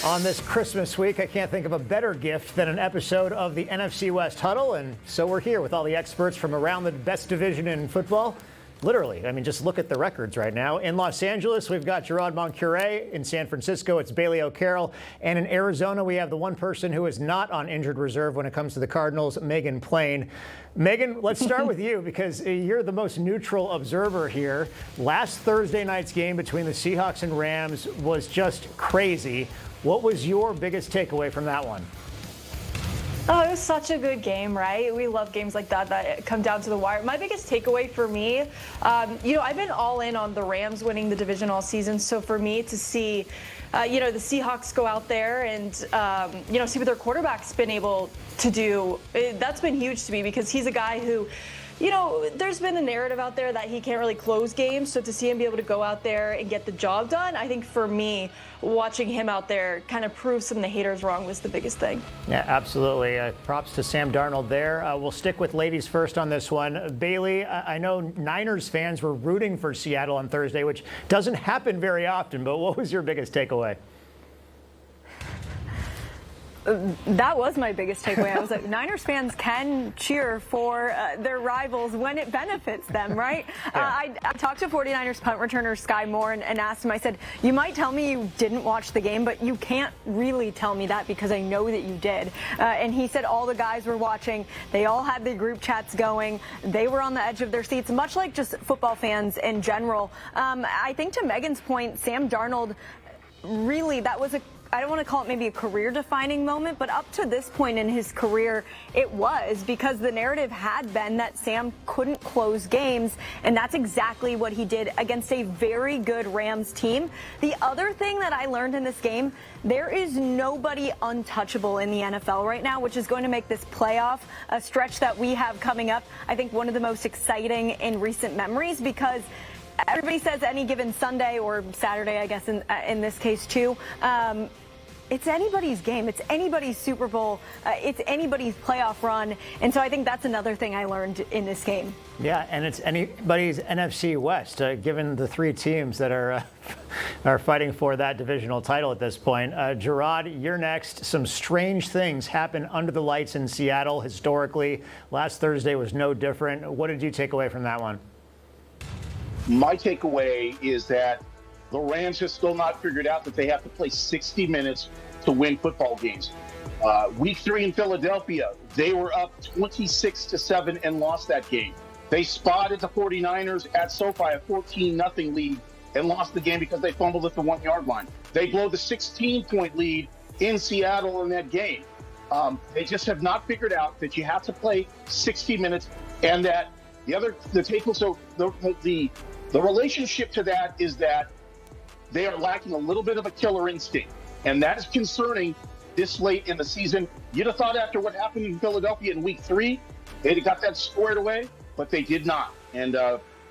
On this Christmas week, I can't think of a better gift than an episode of the NFC West Huddle, and so we're here with all the experts from around the best division in football. Literally, I mean, just look at the records right now. In Los Angeles, we've got Gerard Moncure. In San Francisco, it's Bailey O'Carroll. And in Arizona, we have the one person who is not on injured reserve when it comes to the Cardinals, Megan Plain. Megan, let's start with you because you're the most neutral observer here. Last Thursday night's game between the Seahawks and Rams was just crazy. What was your biggest takeaway from that one? Oh, it was such a good game, right? We love games like that come down to the wire. My biggest takeaway for me, I've been all in on the Rams winning the division all season. So for me to see, the Seahawks go out there and, see what their quarterback's been able to do, that's been huge to me because he's a guy who, there's been a narrative out there that he can't really close games. So to see him be able to go out there and get the job done, I think for me, watching him out there kind of prove some of the haters wrong was the biggest thing. Yeah, absolutely. Props to Sam Darnold there. We'll stick with ladies first on this one. Bailey, I know Niners fans were rooting for Seattle on Thursday, which doesn't happen very often, but what was your biggest takeaway? That was my biggest takeaway. I was like, Niners fans can cheer for their rivals when it benefits them, right? Yeah. I talked to 49ers punt returner Sky Moore and asked him, I said, you might tell me you didn't watch the game, but you can't really tell me that because I know that you did. And he said all the guys were watching. They all had the group chats going. They were on the edge of their seats, much like just football fans in general. I think to Megan's point, Sam Darnold, really, that was I don't want to call it maybe a career-defining moment, but up to this point in his career, it was because the narrative had been that Sam couldn't close games, and that's exactly what he did against a very good Rams team. The other thing that I learned in this game, there is nobody untouchable in the NFL right now, which is going to make this playoff a stretch that we have coming up, I think, one of the most exciting in recent memories because everybody says any given Sunday or Saturday, I guess, in this case, too. It's anybody's game. It's anybody's Super Bowl. It's anybody's playoff run. And so I think that's another thing I learned in this game. Yeah, and it's anybody's NFC West, given the three teams that are fighting for that divisional title at this point. Gerard, you're next. Some strange things happen under the lights in Seattle historically. Last Thursday was no different. What did you take away from that one? My takeaway is that the Rams have still not figured out that they have to play 60 minutes to win football games. Week 3 in Philadelphia, they were up 26-7 and lost that game. They spotted the 49ers at SoFi a 14-0 lead and lost the game because they fumbled at the 1-yard line. They blow the 16-point lead in Seattle in that game. They just have not figured out that you have to play 60 minutes and that the relationship to that is that they are lacking a little bit of a killer instinct, and that is concerning this late in the season. You'd have thought after what happened in Philadelphia in Week 3, they'd have got that squared away, but they did not, and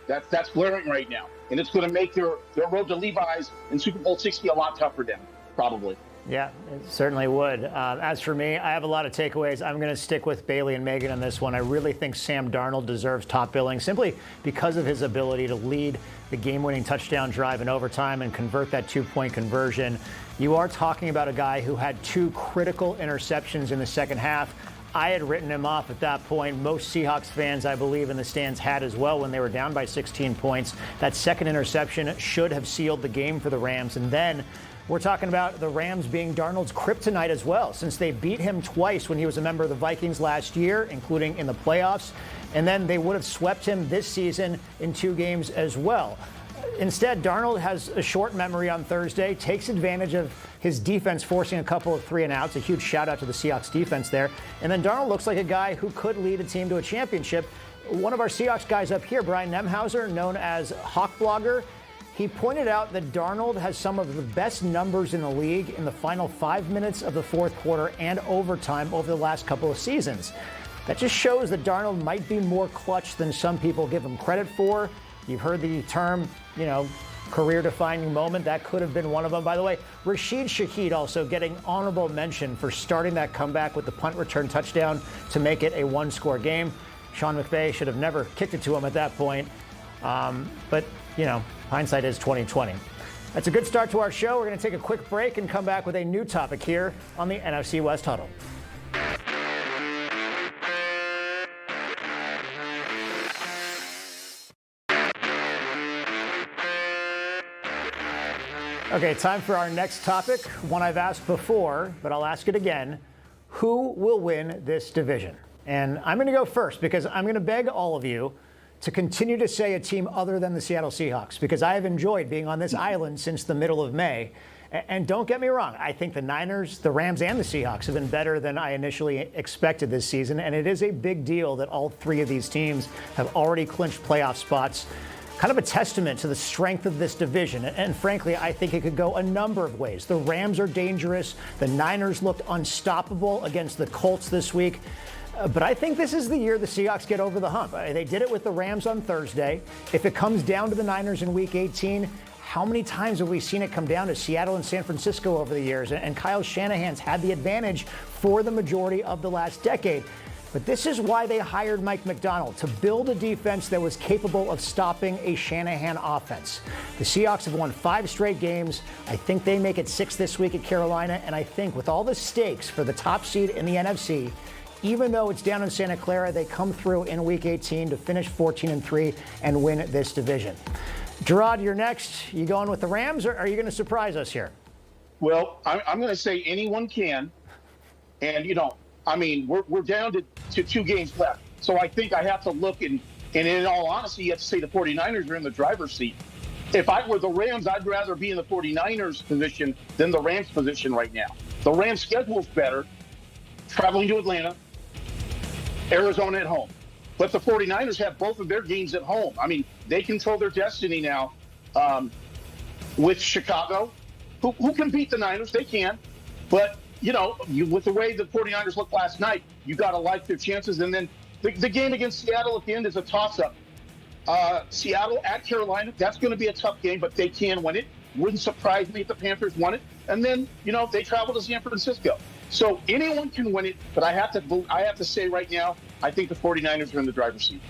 that's glaring right now. And it's going to make their road to Levi's in Super Bowl 60 a lot tougher then, probably. Yeah, it certainly would. As for me, I have a lot of takeaways. I'm going to stick with Bailey and Megan on this one. I really think Sam Darnold deserves top billing simply because of his ability to lead the game-winning touchdown drive in overtime and convert that two-point conversion. You are talking about a guy who had 2 critical interceptions in the second half. I had written him off at that point. Most Seahawks fans, I believe, in the stands had as well when they were down by 16 points. That second interception should have sealed the game for the Rams. And then we're talking about the Rams being Darnold's kryptonite as well, since they beat him twice when he was a member of the Vikings last year, including in the playoffs. And then they would have swept him this season in 2 games as well. Instead, Darnold has a short memory on Thursday, takes advantage of his defense forcing a couple of 3-and-outs. A huge shout-out to the Seahawks defense there. And then Darnold looks like a guy who could lead a team to a championship. One of our Seahawks guys up here, Brian Nemhauser, known as Hawk Blogger, he pointed out that Darnold has some of the best numbers in the league in the final 5 minutes of the fourth quarter and overtime over the last couple of seasons. That just shows that Darnold might be more clutch than some people give him credit for. You've heard the term, career-defining moment. That could have been one of them. By the way, Rashid Shaheed also getting honorable mention for starting that comeback with the punt return touchdown to make it a 1-score game. Sean McVay should have never kicked it to him at that point. But hindsight is 20/20. That's a good start to our show. We're going to take a quick break and come back with a new topic here on the NFC West Huddle. Okay, time for our next topic, one I've asked before, but I'll ask it again. Who will win this division? And I'm going to go first because I'm going to beg all of you to continue to say a team other than the Seattle Seahawks, because I have enjoyed being on this island since the middle of May. And don't get me wrong, I think the Niners, the Rams, and the Seahawks have been better than I initially expected this season, and it is a big deal that all three of these teams have already clinched playoff spots. Kind of a testament to the strength of this division. And frankly, I think it could go a number of ways. The Rams are dangerous. The Niners looked unstoppable against the Colts this week. But I think this is the year the Seahawks get over the hump. They did it with the Rams on Thursday. If it comes down to the Niners in Week 18, how many times have we seen it come down to Seattle and San Francisco over the years? And Kyle Shanahan's had the advantage for the majority of the last decade. But this is why they hired Mike Macdonald, to build a defense that was capable of stopping a Shanahan offense. The Seahawks have won 5 straight games. I think they make it 6 this week at Carolina. And I think with all the stakes for the top seed in the NFC, even though it's down in Santa Clara, they come through in Week 18 to finish 14-3 and win this division. Gerard, you're next. You going with the Rams, or are you going to surprise us here? Well, I'm going to say anyone can. And, we're down to 2 games left. So I think I have to look, and in all honesty, you have to say the 49ers are in the driver's seat. If I were the Rams, I'd rather be in the 49ers position than the Rams position right now. The Rams' schedule's better, traveling to Atlanta, Arizona at home. But the 49ers have both of their games at home. I mean, they control their destiny now with Chicago, who can beat the Niners. They can. But, with the way the 49ers looked last night, you got to like their chances. And then the game against Seattle at the end is a toss-up. Seattle at Carolina, that's going to be a tough game, but they can win it. Wouldn't surprise me if the Panthers won it. And then, they travel to San Francisco. So anyone can win it, but I have to say right now, I think the 49ers are in the driver's seat.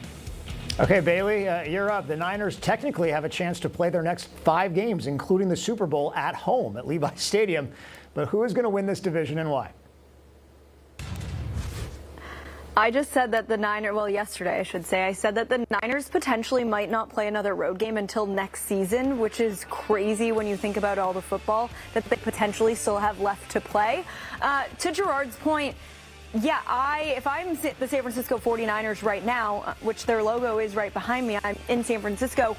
Okay, Bailey, you're up. The Niners technically have a chance to play their next 5 games, including the Super Bowl at home at Levi Stadium. But who is going to win this division and why? I just said that yesterday I should say, I said that the Niners potentially might not play another road game until next season, which is crazy when you think about all the football that they potentially still have left to play. To Gerard's point, yeah, if I'm the San Francisco 49ers right now, which their logo is right behind me, I'm in San Francisco,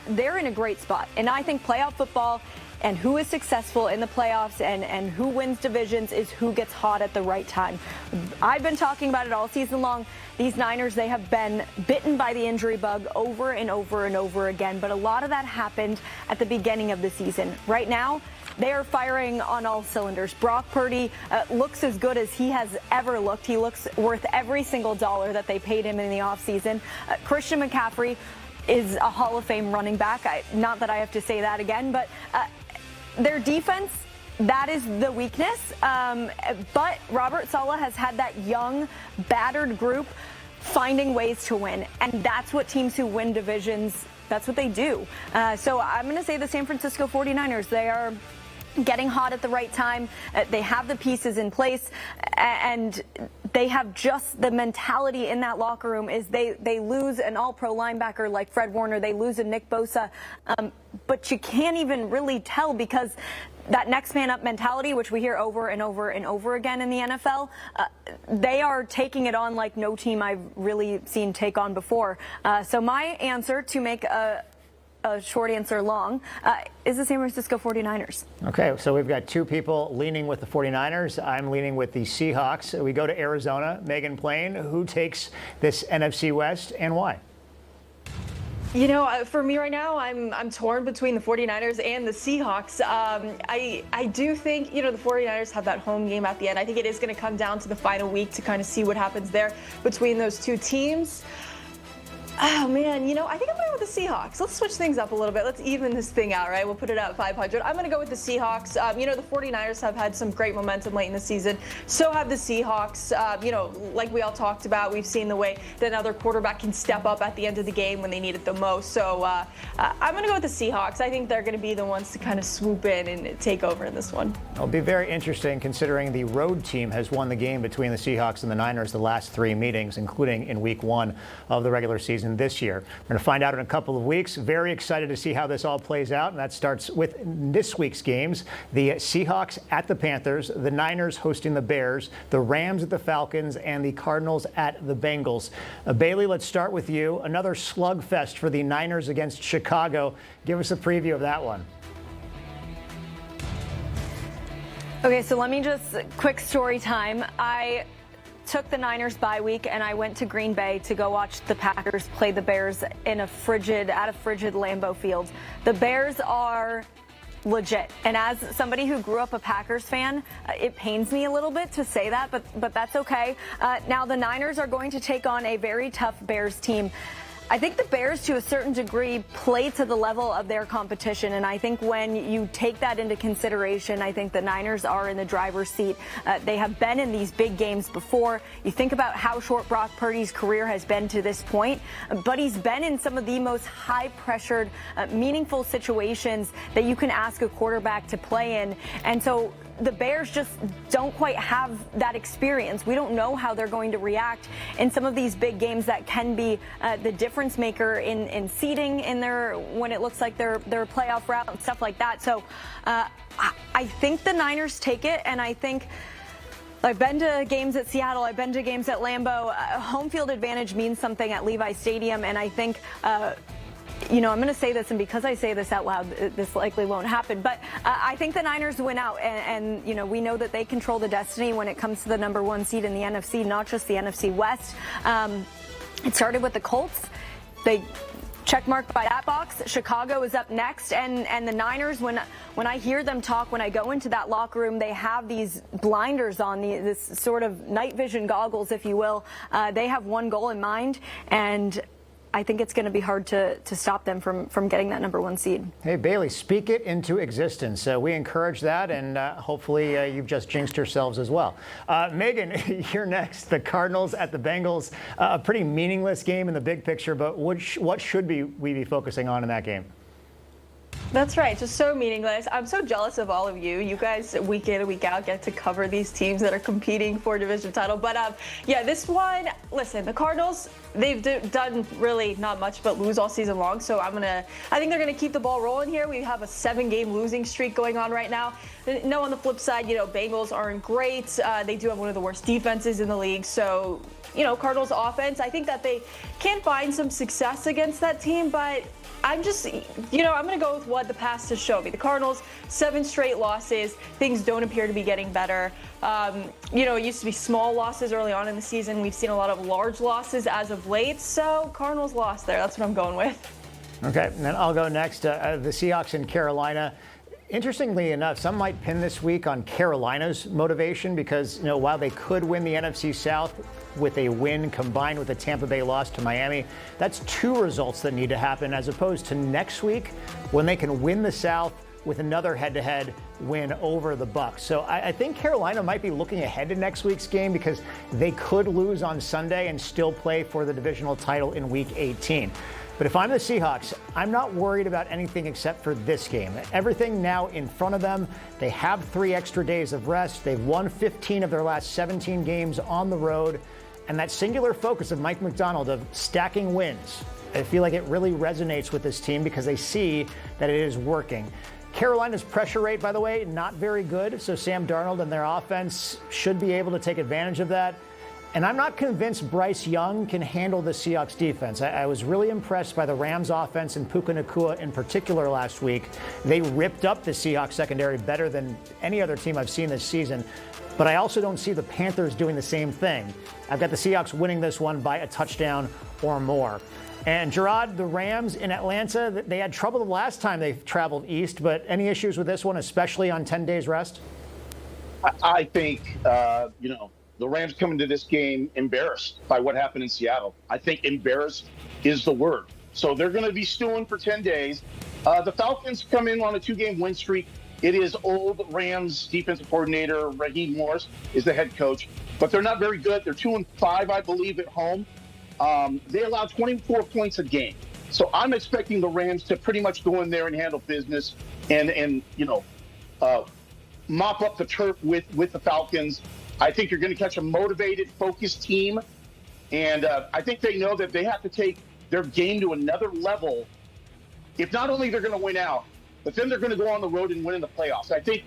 they're in a great spot. And I think playoff football and who is successful in the playoffs and who wins divisions is who gets hot at the right time. I've been talking about it all season long. These Niners, they have been bitten by the injury bug over and over and over again, but a lot of that happened at the beginning of the season. Right now, they are firing on all cylinders. Brock Purdy looks as good as he has ever looked. He looks worth every single dollar that they paid him in the offseason. Christian McCaffrey is a Hall of Fame running back. Not that I have to say that again, but their defense, that is the weakness. But Robert Saleh has had that young, battered group finding ways to win. And that's what teams who win divisions, that's what they do. So I'm going to say the San Francisco 49ers, they are getting hot at the right time. They have the pieces in place, and they have just the mentality in that locker room is they lose an all-pro linebacker like Fred Warner, they lose a Nick Bosa, but you can't even really tell because that next man up mentality, which we hear over and over and over again in the NFL, they are taking it on like no team I've really seen take on before. So my answer, to make a short answer long, is the San Francisco 49ers. Okay, so we've got 2 people leaning with the 49ers. I'm leaning with the Seahawks. We go to Arizona. Megan Plain, who takes this NFC West and why? For me right now, I'm torn between the 49ers and the Seahawks. I do think, the 49ers have that home game at the end. I think it is going to come down to the final week to kind of see what happens there between those 2 teams. Oh, man, I think I'm going to go with the Seahawks. Let's switch things up a little bit. Let's even this thing out, right? We'll put it at 500. I'm going to go with the Seahawks. The 49ers have had some great momentum late in the season. So have the Seahawks. Like we all talked about, we've seen the way that another quarterback can step up at the end of the game when they need it the most. So I'm going to go with the Seahawks. I think they're going to be the ones to kind of swoop in and take over in this one. It'll be very interesting considering the road team has won the game between the Seahawks and the Niners the last 3 meetings, including in week 1 of the regular season this year. We're going to find out in a couple of weeks. Very excited to see how this all plays out, and that starts with this week's games. The Seahawks at the Panthers, the Niners hosting the Bears, the Rams at the Falcons, and the Cardinals at the Bengals. Bailey, let's start with you. Another slugfest for the Niners against Chicago. Give us a preview of that one. Okay, so let me just, quick story time. I took the Niners bye week and I went to Green Bay to go watch the Packers play the Bears at a frigid Lambeau Field. The Bears are legit. And as somebody who grew up a Packers fan, it pains me a little bit to say that, but that's okay. Now the Niners are going to take on a very tough Bears team. I think the Bears, to a certain degree, play to the level of their competition, and I think when you take that into consideration, I think the Niners are in the driver's seat. They have been in these big games before. You think about how short Brock Purdy's career has been to this point, but he's been in some of the most high-pressured, meaningful situations that you can ask a quarterback to play in, and so the Bears just don't quite have that experience. We don't know how they're going to react in some of these big games that can be the difference maker in seeding in when it looks like their playoff route and stuff like that. So I think the Niners take it, and I think I've been to games at Seattle. I've been to games at Lambeau. Home field advantage means something at Levi Stadium, and I think I'm going to say this, and because I say this out loud, this likely won't happen, but I think the Niners win out, and we know that they control the destiny when it comes to the number 1 seed in the NFC, not just the NFC West. It started with the Colts. They checkmarked by that box. Chicago is up next, and the Niners, when I hear them talk, when I go into that locker room, they have these blinders on, this sort of night vision goggles, if you will. They have one goal in mind, and I think it's going to be hard to stop them from getting that number 1 seed. Hey, Bailey, speak it into existence. We encourage that, and hopefully you've just jinxed yourselves as well. Megan, you're next. The Cardinals at the Bengals. A pretty meaningless game in the big picture, but what should we be focusing on in that game? That's right. Just so meaningless. I'm so jealous of all of you. You guys, week in and week out, get to cover these teams that are competing for a division title. But this one, listen, the Cardinals, they've done really not much but lose all season long. So I think they're going to keep the ball rolling here. We have a 7-game losing streak going on right now. No, on the flip side, Bengals aren't great. They do have one of the worst defenses in the league. So, Cardinals offense, I think that they can find some success against that team, but I'm just, I'm going to go with what the past has shown me. The Cardinals, 7 straight losses. Things don't appear to be getting better. It used to be small losses early on in the season. We've seen a lot of large losses as of late. So Cardinals lost there. That's what I'm going with. Okay, and then I'll go next. The Seahawks in Carolina. Interestingly enough, some might pin this week on Carolina's motivation because, while they could win the NFC South with a win combined with a Tampa Bay loss to Miami, that's 2 results that need to happen as opposed to next week when they can win the South with another head-to-head win over the Bucs. So I think Carolina might be looking ahead to next week's game because they could lose on Sunday and still play for the divisional title in Week 18. But if I'm the Seahawks, I'm not worried about anything except for this game. Everything now in front of them. They have 3 extra days of rest. They've won 15 of their last 17 games on the road. And that singular focus of Mike Macdonald of stacking wins, I feel like it really resonates with this team because they see that it is working. Carolina's pressure rate, by the way, not very good. So Sam Darnold and their offense should be able to take advantage of that. And I'm not convinced Bryce Young can handle the Seahawks defense. I was really impressed by the Rams offense and Puka Nacua in particular last week. They ripped up the Seahawks secondary better than any other team I've seen this season. But I also don't see the Panthers doing the same thing. I've got the Seahawks winning this one by a touchdown or more. And Gerard, the Rams in Atlanta, they had trouble the last time they traveled east, but any issues with this one, especially on 10 days rest? I think, the Rams come into this game embarrassed by what happened in Seattle. I think embarrassed is the word. So they're going to be stewing for 10 days. The Falcons come in on a 2-game win streak. It is old Rams defensive coordinator Raheem Morris is the head coach, but they're not very good. They're 2-5, I believe, at home. They allow 24 points a game. So I'm expecting the Rams to pretty much go in there and handle business and mop up the turf with the Falcons. I think you're going to catch a motivated, focused team. And I think they know that they have to take their game to another level. If not only they're going to win out, but then they're going to go on the road and win in the playoffs. I think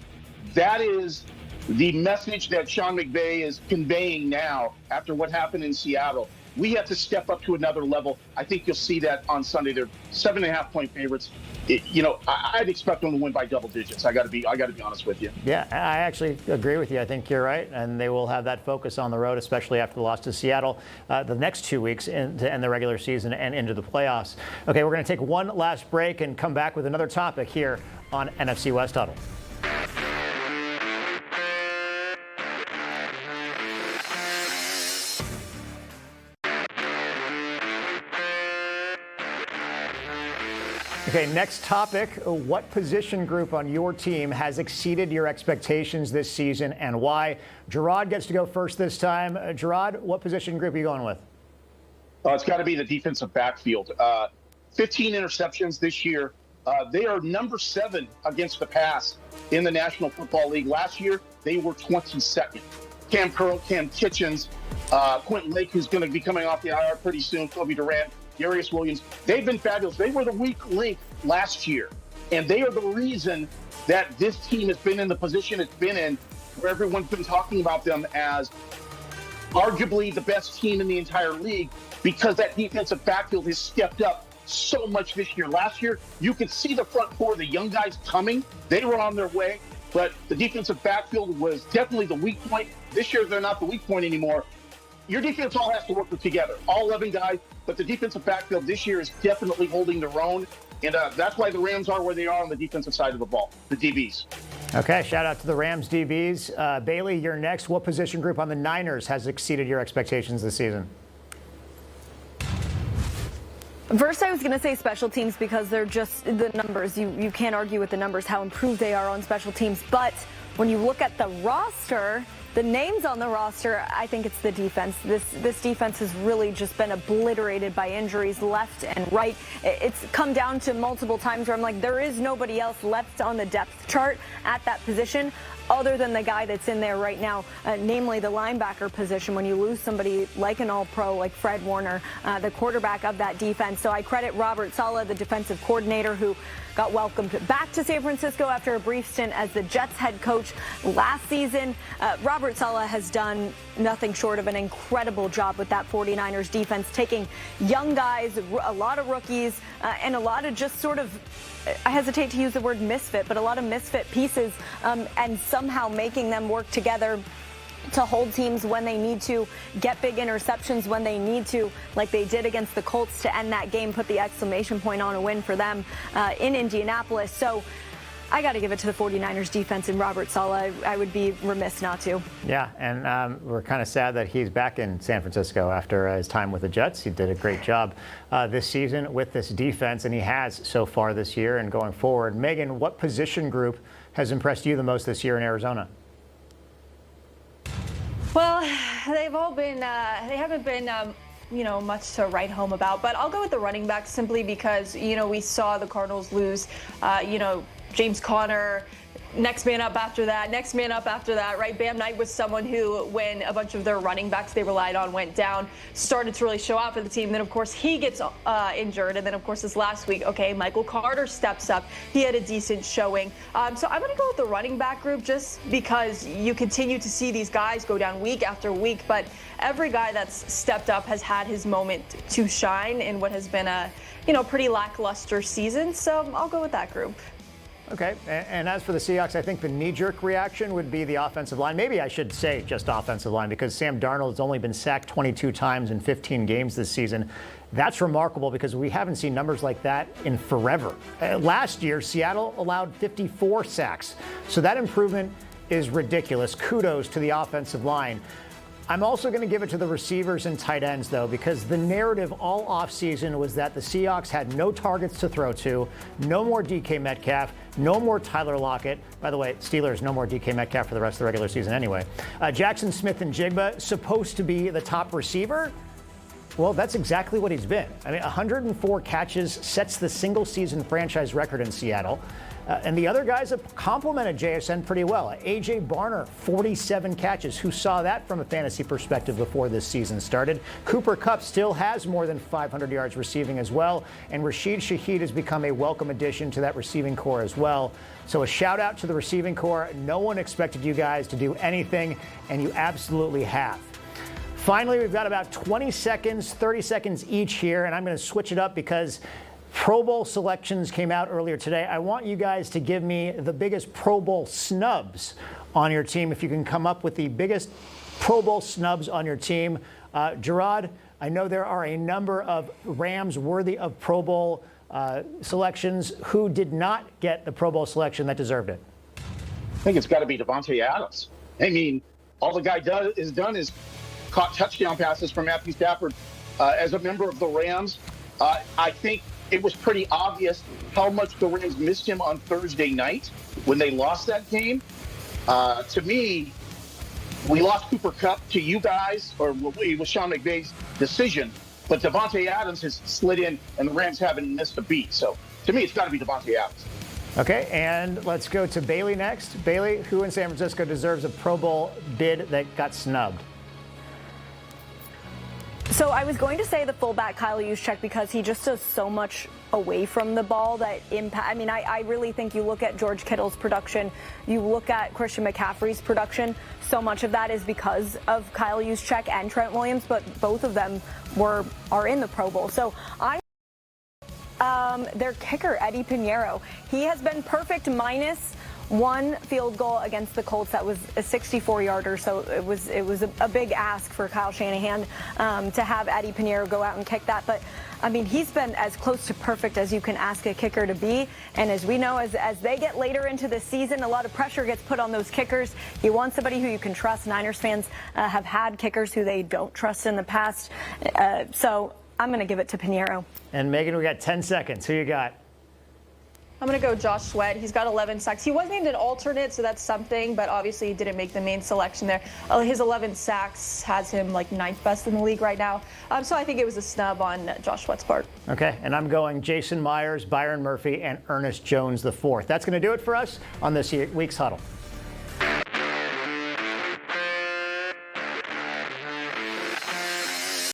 that is the message that Sean McVay is conveying now after what happened in Seattle. We have to step up to another level. I think you'll see that on Sunday. They're 7.5-point favorites. I'd expect them to win by double digits. I got to be honest with you. Yeah, I actually agree with you. I think you're right, and they will have that focus on the road, especially after the loss to Seattle the next 2 weeks to end the regular season and into the playoffs. Okay, we're going to take one last break and come back with another topic here on NFC West Huddle. Okay, next topic. What position group on your team has exceeded your expectations this season and why? Gerard gets to go first this time. Gerard, what position group are you going with? It's got to be the defensive backfield. 15 interceptions this year. They are number 7 against the pass in the National Football League. Last year, they were 22nd. Cam Curl, Cam Kitchens, Quentin Lake, who's going to be coming off the IR pretty soon, Kobe Durant, Darius Williams. They've been fabulous. They were the weak link last year, and they are the reason that this team has been in the position it's been in, where everyone's been talking about them as arguably the best team in the entire league, because that defensive backfield has stepped up so much this year. Last year, you could see the front four, the young guys coming. They were on their way, but the defensive backfield was definitely the weak point. This year, they're not the weak point anymore. Your defense all has to work together, all 11 guys, but the defensive backfield this year is definitely holding their own, and that's why the Rams are where they are on the defensive side of the ball, the DBs. Okay, shout out to the Rams DBs. Bailey, you're next. What position group on the Niners has exceeded your expectations this season? First, I was going to say special teams because they're just the numbers. You can't argue with the numbers, how improved they are on special teams. But when you look at the roster, the names on the roster, I think it's the defense. This defense has really just been obliterated by injuries left and right. It's come down to multiple times where I'm like, there is nobody else left on the depth chart at that position other than the guy that's in there right now, namely the linebacker position. When you lose somebody like an all-pro, like Fred Warner, the quarterback of that defense. So I credit Robert Saleh, the defensive coordinator, who got welcomed back to San Francisco after a brief stint as the Jets head coach last season. Robert Saleh has done nothing short of an incredible job with that 49ers defense, taking young guys, a lot of rookies, and a lot of just sort of, I hesitate to use the word misfit, but a lot of misfit pieces, and somehow making them work together to hold teams when they need to, get big interceptions when they need to, like they did against the Colts to end that game, put the exclamation point on a win for them in Indianapolis. So I got to give it to the 49ers defense and Robert Saleh. I would be remiss not to. Yeah, and we're kind of sad that he's back in San Francisco after his time with the Jets. He did a great job this season with this defense, and he has so far this year and going forward. Megan, what position group has impressed you the most this year in Arizona? Well, they've all been, they haven't been, much to write home about. But I'll go with the running back simply because, we saw the Cardinals lose, James Conner, next man up after that, right? Bam Knight was someone who, when a bunch of their running backs they relied on went down, started to really show out for the team. Then, of course, he gets injured. And then, of course, this last week, Michael Carter steps up. He had a decent showing. So I'm going to go with the running back group just because you continue to see these guys go down week after week. But every guy that's stepped up has had his moment to shine in what has been a, pretty lackluster season. So I'll go with that group. Okay, and as for the Seahawks, I think the knee-jerk reaction would be the offensive line. Maybe I should say just offensive line because Sam Darnold has only been sacked 22 times in 15 games this season. That's remarkable because we haven't seen numbers like that in forever. Last year, Seattle allowed 54 sacks. So that improvement is ridiculous. Kudos to the offensive line. I'm also going to give it to the receivers and tight ends, though, because the narrative all offseason was that the Seahawks had no targets to throw to, no more DK Metcalf, no more Tyler Lockett. By the way, Steelers, no more DK Metcalf for the rest of the regular season anyway. Jackson Smith and Jigba, supposed to be the top receiver. Well, that's exactly what he's been. I mean, 104 catches sets the single-season franchise record in Seattle. And the other guys have complimented JSN pretty well. A.J. Barner, 47 catches. Who saw that from a fantasy perspective before this season started? Cooper Kupp still has more than 500 yards receiving as well. And Rashid Shaheed has become a welcome addition to that receiving core as well. So a shout out to the receiving core. No one expected you guys to do anything, and you absolutely have. Finally, we've got about 20 seconds, 30 seconds each here, and I'm going to switch it up because Pro Bowl selections came out earlier today. I want you guys to give me the biggest Pro Bowl snubs on your team. If you can come up with the biggest Pro Bowl snubs on your team. Gerard, I know there are a number of Rams worthy of Pro Bowl selections. Who did not get the Pro Bowl selection that deserved it? I think it's got to be Davante Adams. I mean, all the guy is caught touchdown passes from Matthew Stafford. As a member of the Rams, I think it was pretty obvious how much the Rams missed him on Thursday night when they lost that game. To me, we lost Cooper Kupp to you guys, or it was Sean McVay's decision, but Davante Adams has slid in, and the Rams haven't missed a beat. So to me, it's got to be Davante Adams. Okay, and let's go to Bailey next. Bailey, who in San Francisco deserves a Pro Bowl bid that got snubbed? So I was going to say the fullback Kyle Juszczyk because he just does so much away from the ball that impact. I mean, I really think you look at George Kittle's production, you look at Christian McCaffrey's production. So much of that is because of Kyle Juszczyk and Trent Williams, but both of them are in the Pro Bowl. So their kicker Eddie Pinheiro, he has been perfect minus one field goal against the Colts that was a 64-yarder, so it was a big ask for Kyle Shanahan to have Eddie Pinheiro go out and kick that. But I mean, he's been as close to perfect as you can ask a kicker to be. And as we know, as they get later into the season, a lot of pressure gets put on those kickers. You want somebody who you can trust. Niners fans have had kickers who they don't trust in the past, so I'm going to give it to Pinheiro. And Megan, we got 10 seconds. Who you got? I'm going to go Josh Sweat. He's got 11 sacks. He was named an alternate, so that's something, but obviously he didn't make the main selection there. His 11 sacks has him like 9th best in the league right now. So I think it was a snub on Josh Sweat's part. Okay, and I'm going Jason Myers, Byron Murphy, and Ernest Jones IV. That's going to do it for us on this week's Huddle.